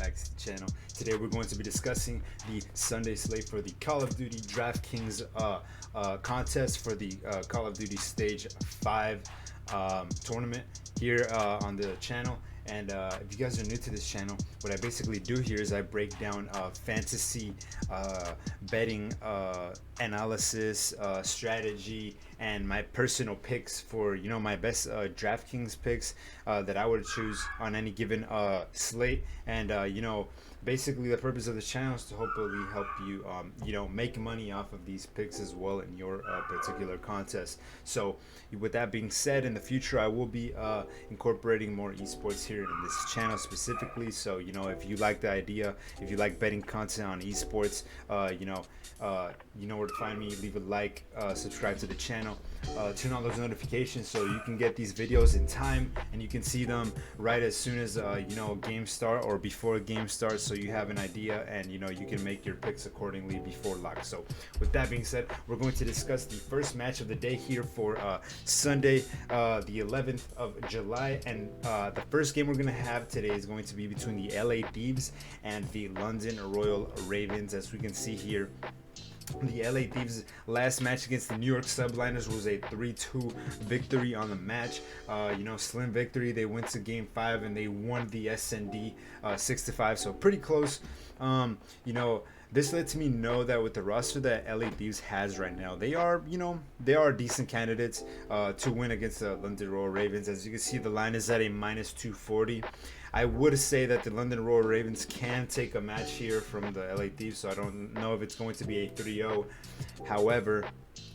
back to the channel. Today we're going to be discussing the Sunday slate for the Call of Duty Draftkings contest for the Call of Duty Stage 5 tournament here on the channel. And if you guys are new to this channel, what I basically do here is I break down fantasy betting analysis, strategy, and my personal picks for my best DraftKings picks that I would choose on any given slate. And basically the purpose of this channel is to hopefully help you make money off of these picks as well in your particular contest. So with that being said, in the future I will be incorporating more esports here in this channel specifically. So if you like the idea, if you like betting content on esports, you know where to find me. Leave a like, subscribe to the channel, turn on those notifications so you can get these videos in time and you can see them right as soon as game start or before a game starts, so you have an idea and you can make your picks accordingly before lock. So with that being said, we're going to discuss the first match of the day here for Sunday, the 11th of July. And the first game we're going to have today is going to be between the LA Thieves and the London Royal Ravens. As we can see here, the LA Thieves last match against the New York Subliners was a 3-2 victory on the match. Slim victory. They went to game 5 and they won the SND 6-5, so pretty close. This lets me know that with the roster that LA Thieves has right now, they are decent candidates to win against the London Royal Ravens. As you can see, the line is at a minus 240. I would say that the London Royal Ravens can take a match here from the LA Thieves, so I don't know if it's going to be a 3-0. However,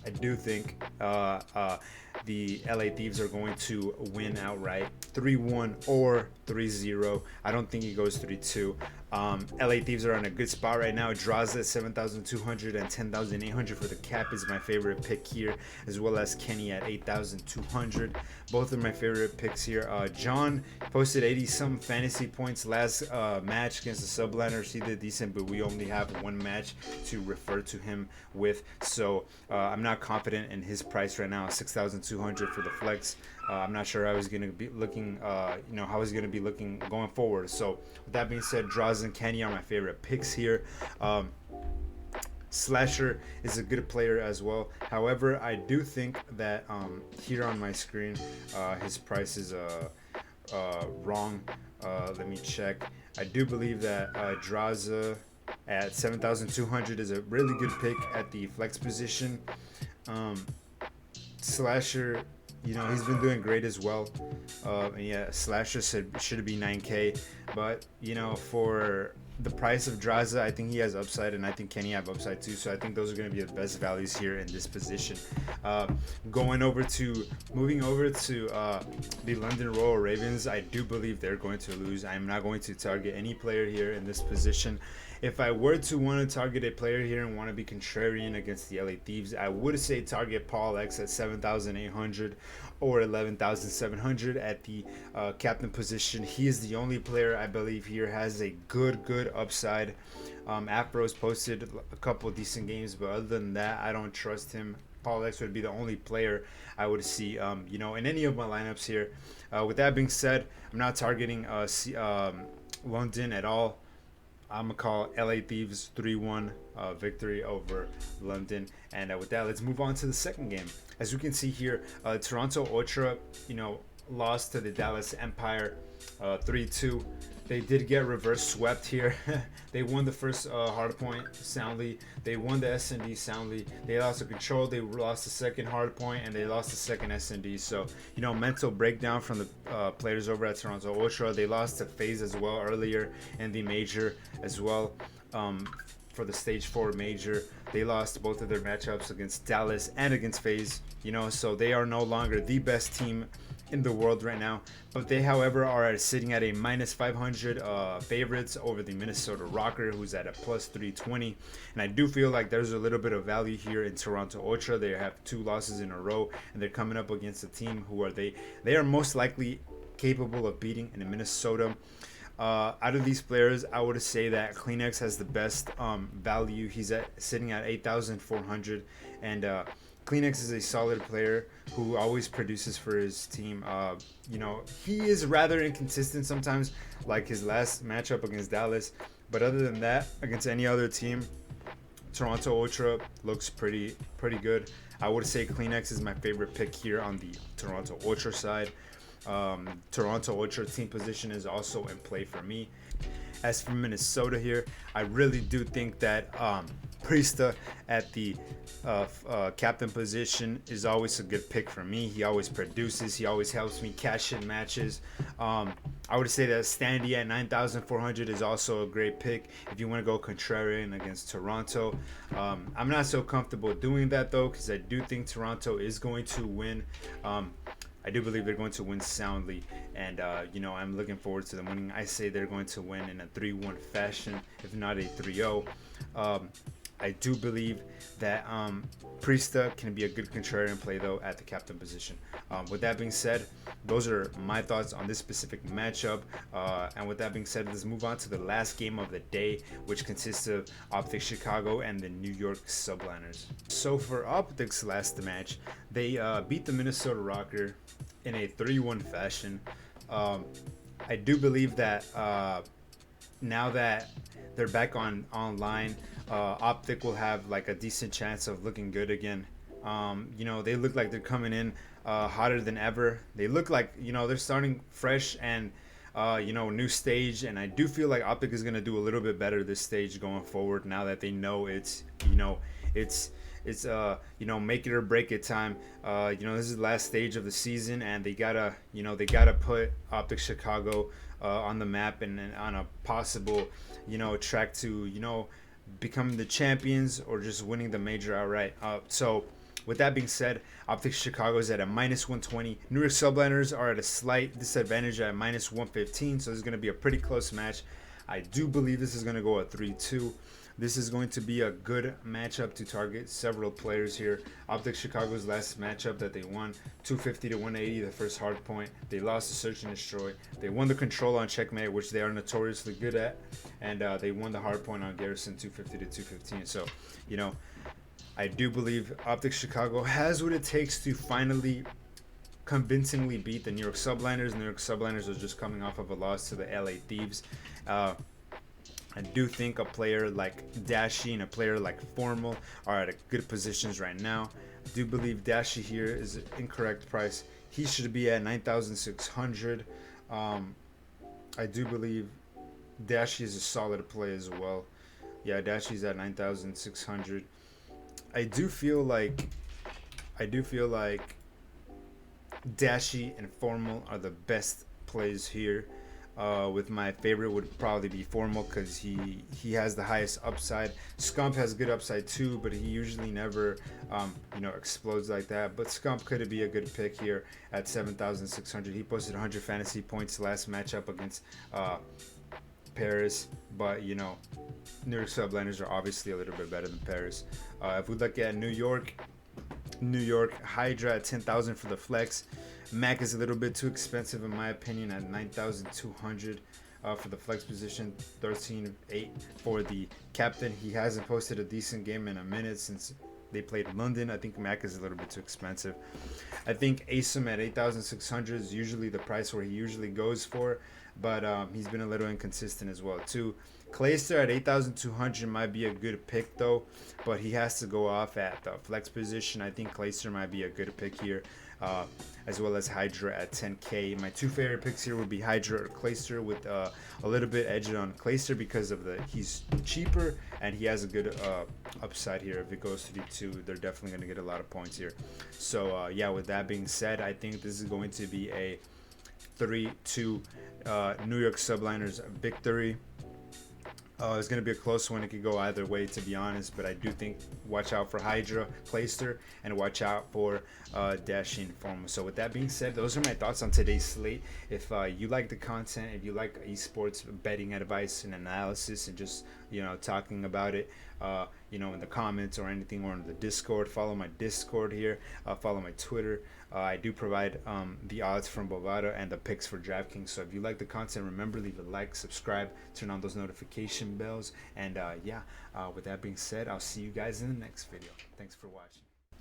I do think the LA Thieves are going to win outright, 3-1 or 3-0. I don't think it goes 3-2. LA Thieves are in a good spot right now. Draws at 7,200 and 10,800 for the cap is my favorite pick here, as well as Kenny at 8,200. Both are my favorite picks here. John posted 80-some fantasy points last match against the Subliners. He did decent, but we only have one match to refer to him with, so I'm not confident in his price right now. 6,200 for the flex. I'm not sure how he's going to be looking, how he's going to be looking going forward. So with that being said, Draws and Kenny are my favorite picks here. Slasher is a good player as well. However, I do think that here on my screen, his price is wrong. Let me check. I do believe that Draza at 7,200 is a really good pick at the flex position. Slasher, he's been doing great as well. And yeah, Slasher should be 9K, but for the price of Draza, I think he has upside, and I think Kenny have upside too. So I think those are going to be the best values here in this position. Moving over to the London Royal Ravens, I do believe they're going to lose. I'm not going to target any player here in this position. If I were to want to target a player here and want to be contrarian against the LA Thieves, I would say target Paul X at 7,800 or 11,700 at the captain position. He is the only player I believe here has a good upside. Afro's posted a couple of decent games, but other than that, I don't trust him. Paul X would be the only player I would see, in any of my lineups here. With that being said, I'm not targeting London at all. I'm going to call LA Thieves 3-1 victory over London. And with that, let's move on to the second game. As you can see here, Toronto Ultra, lost to the Dallas Empire 3-2. They did get reverse swept here. They won the first hardpoint soundly. They won the SND soundly. They lost the control. They lost the second hardpoint, and they lost the second SND. So, mental breakdown from the players over at Toronto Ultra. They lost to FaZe as well earlier in the major as well. For the stage 4 major, they lost both of their matchups against Dallas and against FaZe. So they are no longer the best team in the world right now, but they, however, are sitting at a minus 500 favorites over the Minnesota Rocker, who's at a plus 320. And I do feel like there's a little bit of value here in Toronto Ultra. They have 2 losses in a row, and they're coming up against a team who are they are most likely capable of beating in Minnesota. Out of these players, I would say that Kleenex has the best value. He's sitting at 8,400, and Kleenex is a solid player who always produces for his team. He is rather inconsistent sometimes, like his last matchup against Dallas. But other than that, against any other team, Toronto Ultra looks pretty good. I would say Kleenex is my favorite pick here on the Toronto Ultra side. Toronto Ultra team position is also in play for me. As for Minnesota here, I really do think that Priesta at the captain position is always a good pick for me. He always produces. He always helps me cash in matches. I would say that Standy at 9,400 is also a great pick if you want to go contrarian against Toronto. I'm not so comfortable doing that though, because I do think Toronto is going to win. I do believe they're going to win soundly, and I'm looking forward to them winning. I say they're going to win in a 3-1 fashion, if not a 3-0. I do believe that Priesta can be a good contrarian play though at the captain position. With that being said, those are my thoughts on this specific matchup. And with that being said, let's move on to the last game of the day, which consists of Optics Chicago and the New York Subliners. So for Optics last match, they beat the Minnesota Rocker in a 3-1 fashion. I do believe that now that they're back online, Optic will have like a decent chance of looking good again. They look like they're coming in hotter than ever. They look like they're starting fresh and new stage, and I do feel like Optic is gonna do a little bit better this stage going forward now that they know it's make it or break it time. This is the last stage of the season, and they gotta put Optic Chicago on the map and on a possible track to becoming the champions or just winning the major outright. So with that being said, Optics Chicago is at a -120. New York Subliners are at a slight disadvantage at -115, so this is going to be a pretty close match. I do believe this is going to go a 3-2. This is going to be a good matchup to target several players here. Optics Chicago's last matchup that they won, 250 to 180, the first hard point. They lost to Search and Destroy. They won the control on Checkmate, which they are notoriously good at. And they won the hard point on Garrison, 250 to 215. So, I do believe Optics Chicago has what it takes to finally convincingly beat the New York Subliners. New York Subliners are just coming off of a loss to the LA Thieves. I do think a player like Dashi and a player like Formal are at good positions right now. I do believe Dashi here is an incorrect price. He should be at 9,600. I do believe Dashi is a solid play as well. Yeah, Dashi's at 9,600. I do feel like Dashi and Formal are the best plays here. With my favorite would probably be Formal because he has the highest upside. Scump has good upside too, but he usually never explodes like that. But Scump could be a good pick here at 7,600. He posted 100 fantasy points last matchup against Paris, but New York Subliners are obviously a little bit better than Paris. If we look at New York Hydra at 10,000 for the flex. Mac is a little bit too expensive in my opinion at 9,200 for the flex position, 13,800 for the captain. He hasn't posted a decent game in a minute since they played London. I think Mac is a little bit too expensive. I think Asim at 8,600 is usually the price where he usually goes for, but he's been a little inconsistent as well too. Clayster at 8,200 might be a good pick though, but he has to go off at the flex position. I think Clayster might be a good pick here, as well as Hydra at 10K. My two favorite picks here would be Hydra or Clayster, with a little bit edge on Clayster because of he's cheaper and he has a good upside here. If it goes 3-2, they're definitely going to get a lot of points here. So yeah, with that being said, I think this is going to be a 3-2 New York Subliners victory. It's going to be a close one. It could go either way, to be honest. But I do think watch out for Hydra, Clayster, and watch out for Dashi and Formal. So with that being said, those are my thoughts on today's slate. If you like the content, if you like esports betting advice and analysis and just talking about it, in the comments or anything, or in the Discord, follow my Discord here. Follow my Twitter. I do provide the odds from Bovada and the picks for Draftkings. So if you like the content, remember, leave a like, subscribe, turn on those notification bells. And with that being said, I'll see you guys in the next video. Thanks for watching.